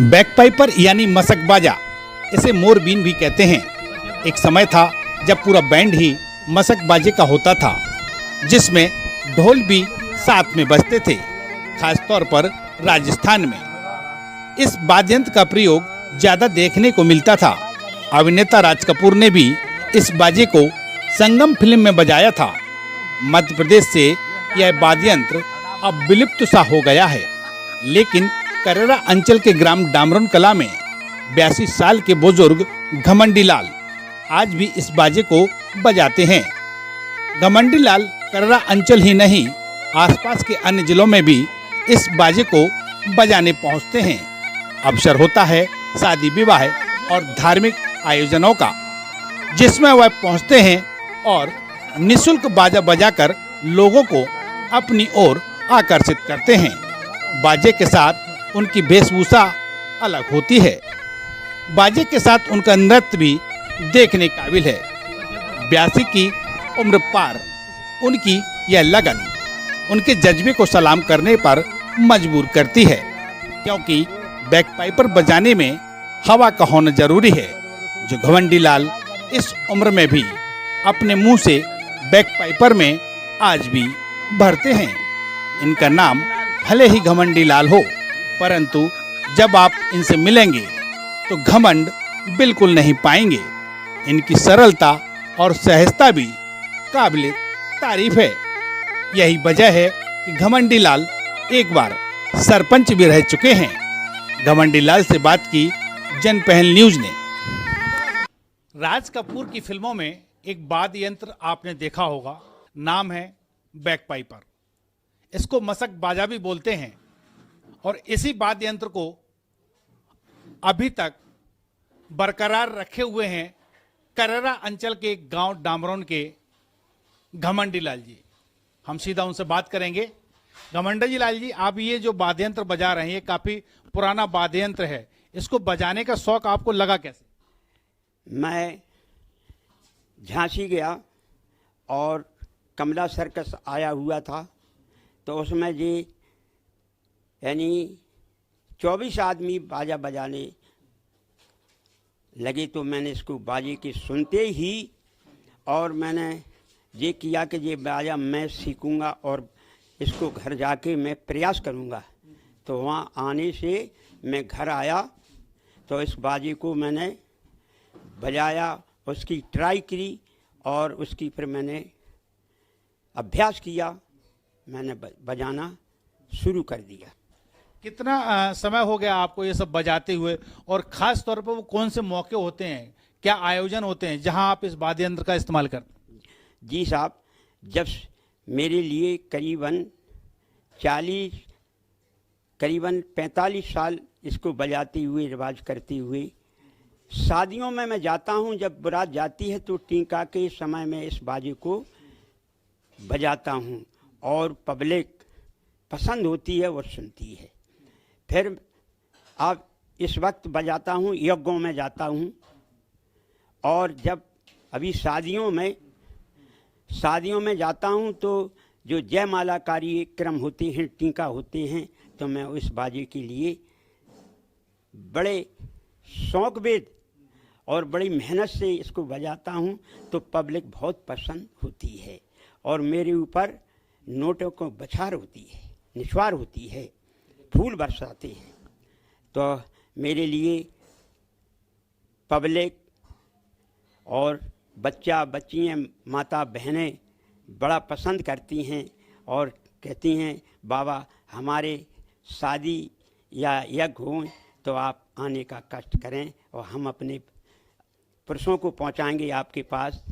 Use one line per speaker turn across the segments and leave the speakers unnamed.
बैकपाइपर यानी मसकबाजा, इसे मोरबीन भी कहते हैं। एक समय था जब पूरा बैंड ही मसकबाजे का होता था, जिसमें ढोल भी साथ में बजते थे, खासतौर पर राजस्थान में। इस वाद्ययंत्र का प्रयोग ज्यादा देखने को मिलता था। अभिनेता राज कपूर ने भी इस बाजे को संगम फिल्म में बजाया था। मध्य प्रदेश से यह वाद्ययंत्र अब विलुप्त सा हो गया है, लेकिन करेरा अंचल के ग्राम डामरन कला में 82 साल के बुजुर्ग घमंडी लाल आज भी इस बाजे को बजाते हैं। घमंडी लाल करेरा अंचल ही नहीं, आसपास के अन्य जिलों में भी इस बाजे को बजाने पहुंचते हैं। अवसर होता है शादी विवाह और धार्मिक आयोजनों का, जिसमें वह पहुंचते हैं और निःशुल्क बाजा बजाकर लोगों को अपनी ओर आकर्षित करते हैं। बाजे के साथ उनकी वेशभूषा अलग होती है। बाजे के साथ उनका नृत्य भी देखने काबिल है। 82 की उम्र पार उनकी यह लगन उनके जज्बे को सलाम करने पर मजबूर करती है, क्योंकि बैकपाइपर बजाने में हवा का होना जरूरी है, जो घमंडी लाल इस उम्र में भी अपने मुंह से बैकपाइपर में आज भी भरते हैं। इनका नाम भले ही घमंडी लाल हो, परंतु जब आप इनसे मिलेंगे तो घमंड बिल्कुल नहीं पाएंगे। इनकी सरलता और सहजता भी काबिल तारीफ है। यही वजह है कि घमंडी लाल एक बार सरपंच भी रह चुके हैं। घमंडी लाल से बात की जनपहल न्यूज ने। राज कपूर की फिल्मों में एक वाद्य यंत्र आपने देखा होगा, नाम है बैकपाइपर। इसको मसक बाजा भी बोलते हैं, और इसी वाद्य यंत्र को अभी तक बरकरार रखे हुए हैं करेरा अंचल के गांव डामरौन के घमंडी लाल जी। हम सीधा उनसे बात करेंगे। घमंडी लाल जी, आप ये जो वाद्य यंत्र बजा रहे हैं, ये काफी पुराना वाद्य यंत्र है, इसको बजाने का शौक आपको लगा कैसे?
मैं झांसी गया और कमला सर्कस आया हुआ था, तो उसमें जी यानी 24 आदमी बाजा बजाने लगे, तो मैंने इसको बाजे के सुनते ही और मैंने ये किया कि ये बाजा मैं सीखूंगा और इसको घर जाके मैं प्रयास करूंगा। तो वहाँ आने से मैं घर आया तो इस बाजे को मैंने बजाया, उसकी ट्राई की और उसकी फिर मैंने अभ्यास किया, मैंने बजाना शुरू कर दिया।
कितना समय हो गया आपको ये सब बजाते हुए, और खास तौर पर वो कौन से मौके होते हैं, क्या आयोजन होते हैं जहां आप इस वाद्य यंत्र का इस्तेमाल करते हैं?
जी साहब, जब मेरे लिए करीबन 45 साल इसको बजाते हुए रिवाज करते हुए, शादियों में मैं जाता हूं, जब बारात जाती है तो टीका के समय में इस बाजे को बजाता हूं और पब्लिक पसंद होती है और सुनती है। फिर अब इस वक्त बजाता हूँ, यज्ञों में जाता हूँ, और जब अभी शादियों में जाता हूँ तो जो जयमाला कार्यक्रम होते हैं, टीका होते हैं, तो मैं उस बाजे के लिए बड़े शौक वेद और बड़ी मेहनत से इसको बजाता हूँ, तो पब्लिक बहुत पसंद होती है और मेरे ऊपर नोटों को बछार होती है, निछावर होती है, फूल बरसाते हैं। तो मेरे लिए पब्लिक और बच्चा बच्चियाँ, माता बहनें बड़ा पसंद करती हैं और कहती हैं, बाबा हमारे शादी या यज्ञ हो तो आप आने का कष्ट करें और हम अपने पुरुषों को पहुंचाएंगे आपके पास,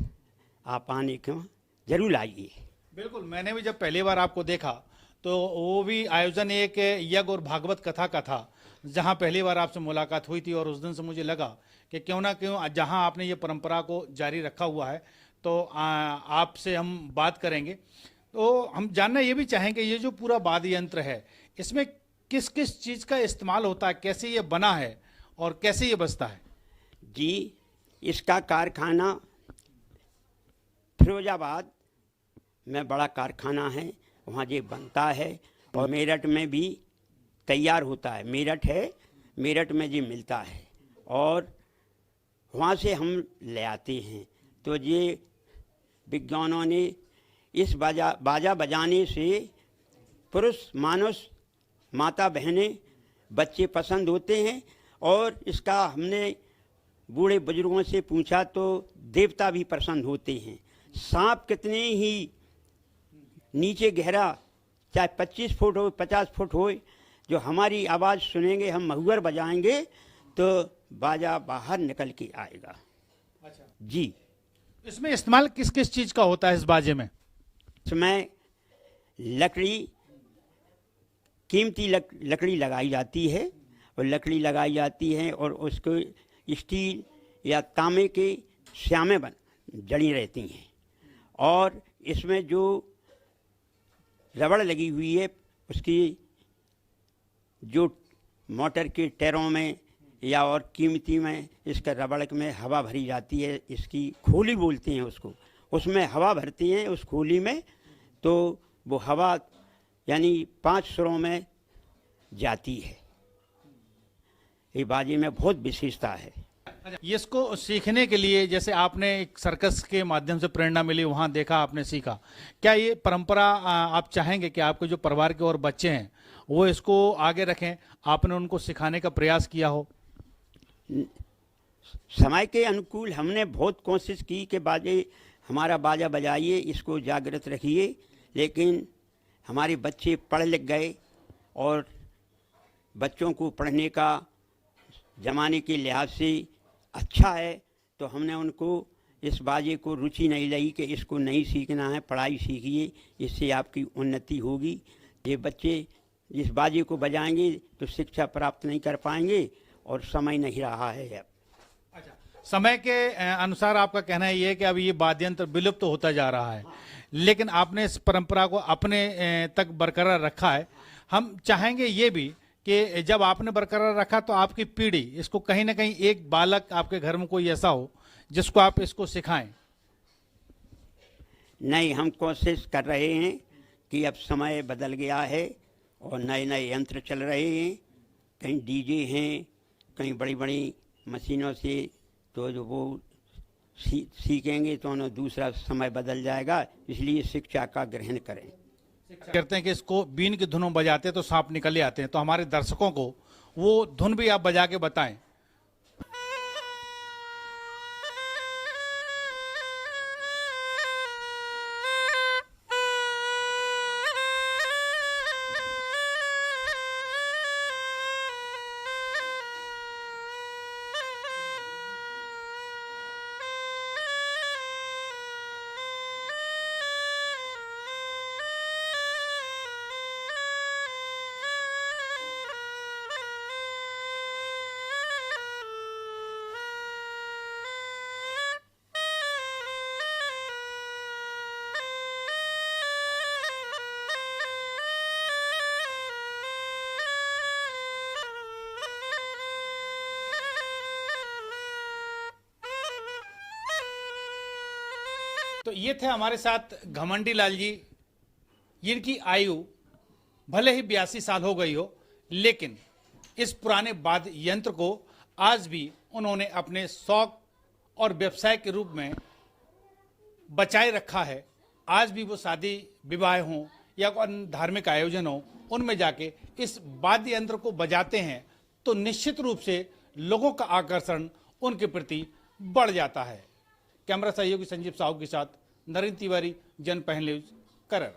आप आने को जरूर आइए।
बिल्कुल, मैंने भी जब पहली बार आपको देखा तो वो भी आयोजन एक यज्ञ और भागवत कथा का था, जहां पहली बार आपसे मुलाकात हुई थी, और उस दिन से मुझे लगा कि क्यों ना क्यों जहां आपने ये परंपरा को जारी रखा हुआ है, तो आपसे हम बात करेंगे। तो हम जानना ये भी चाहेंगे, ये जो पूरा वाद्य यंत्र है, इसमें किस किस चीज़ का इस्तेमाल होता है, कैसे ये बना है और कैसे ये बजता है?
जी, इसका कारखाना फिरोजाबाद में बड़ा कारखाना है, वहाँ ये बनता है और मेरठ में भी तैयार होता है। मेरठ है, मेरठ में ये मिलता है और वहाँ से हम ले आते हैं। तो ये विज्ञानों ने इस बाजा बजाने से पुरुष मानुष माता बहनें बच्चे पसंद होते हैं। और इसका हमने बूढ़े बुजुर्गों से पूछा तो देवता भी पसंद होते हैं। सांप कितने ही नीचे गहरा, चाहे 25 फुट हो 50 फुट हो, जो हमारी आवाज़ सुनेंगे, हम महुअर बजाएंगे तो बाजा बाहर निकल के आएगा।
अच्छा
जी।
इसमें इस्तेमाल किस किस चीज़ का होता है इस बाजे में?
इसमें लकड़ी, कीमती लकड़ी लगाई जाती है और लकड़ी लगाई जाती है और उसको स्टील या तांबे के श्यामें जड़ी रहती हैं। और इसमें जो रबड़ लगी हुई है उसकी जो मोटर के टायरों में या और कीमती में इसका रबड़ में हवा भरी जाती है। इसकी खोली बोलते हैं उसको, उसमें हवा भरती हैं उस खोली में, तो वो हवा यानी 5 सुरों में जाती है। ये बाजे में बहुत विशेषता है।
इसको सीखने के लिए जैसे आपने एक सर्कस के माध्यम से प्रेरणा मिली, वहाँ देखा, आपने सीखा, क्या ये परंपरा आप चाहेंगे कि आपके जो परिवार के और बच्चे हैं वो इसको आगे रखें? आपने उनको सिखाने का प्रयास किया हो?
समय के अनुकूल हमने बहुत कोशिश की कि हमारा बाजा बजाइए, इसको जागृत रखिए, लेकिन हमारे बच्चे पढ़ लिख गए और बच्चों को पढ़ने का ज़माने के लिहाज से अच्छा है, तो हमने उनको इस बाजे को रुचि नहीं लगी कि इसको नहीं सीखना है, पढ़ाई सीखिए, इससे आपकी उन्नति होगी। ये बच्चे इस बाजे को बजाएंगे तो शिक्षा प्राप्त नहीं कर पाएंगे और समय नहीं रहा है अब।
अच्छा, समय के अनुसार आपका कहना ये है कि अब ये वाद्य यंत्र विलुप्त होता जा रहा है, लेकिन आपने इस परंपरा को अपने तक बरकरार रखा है। हम चाहेंगे ये भी कि जब आपने बरकरार रखा तो आपकी पीढ़ी इसको कहीं ना कहीं, एक बालक आपके घर में कोई ऐसा हो जिसको आप इसको सिखाएं।
नहीं, हम कोशिश कर रहे हैं कि अब समय बदल गया है और नए नए यंत्र चल रहे हैं, कहीं डीजे हैं, कहीं बड़ी बड़ी मशीनों से, तो जो वो सीखेंगे तो उन्हें दूसरा समय बदल जाएगा, इसलिए शिक्षा का ग्रहण करें।
कहते हैं कि इसको बीन की धुनों बजाते तो सांप निकल आते हैं, तो हमारे दर्शकों को वो धुन भी आप बजा के बताएं। तो ये थे हमारे साथ घमंडी लाल जी। इनकी आयु भले ही 82 साल हो गई हो, लेकिन इस पुराने वाद्य यंत्र को आज भी उन्होंने अपने शौक और व्यवसाय के रूप में बचाए रखा है। आज भी वो शादी विवाह हों या अन्य धार्मिक आयोजन हो, उनमें जाके इस वाद्य यंत्र को बजाते हैं तो निश्चित रूप से लोगों का आकर्षण उनके प्रति बढ़ जाता है। कैमरा सहयोगी संजीव साहू के साथ नरेंद्र तिवारी, जनपहल न्यूज, करर।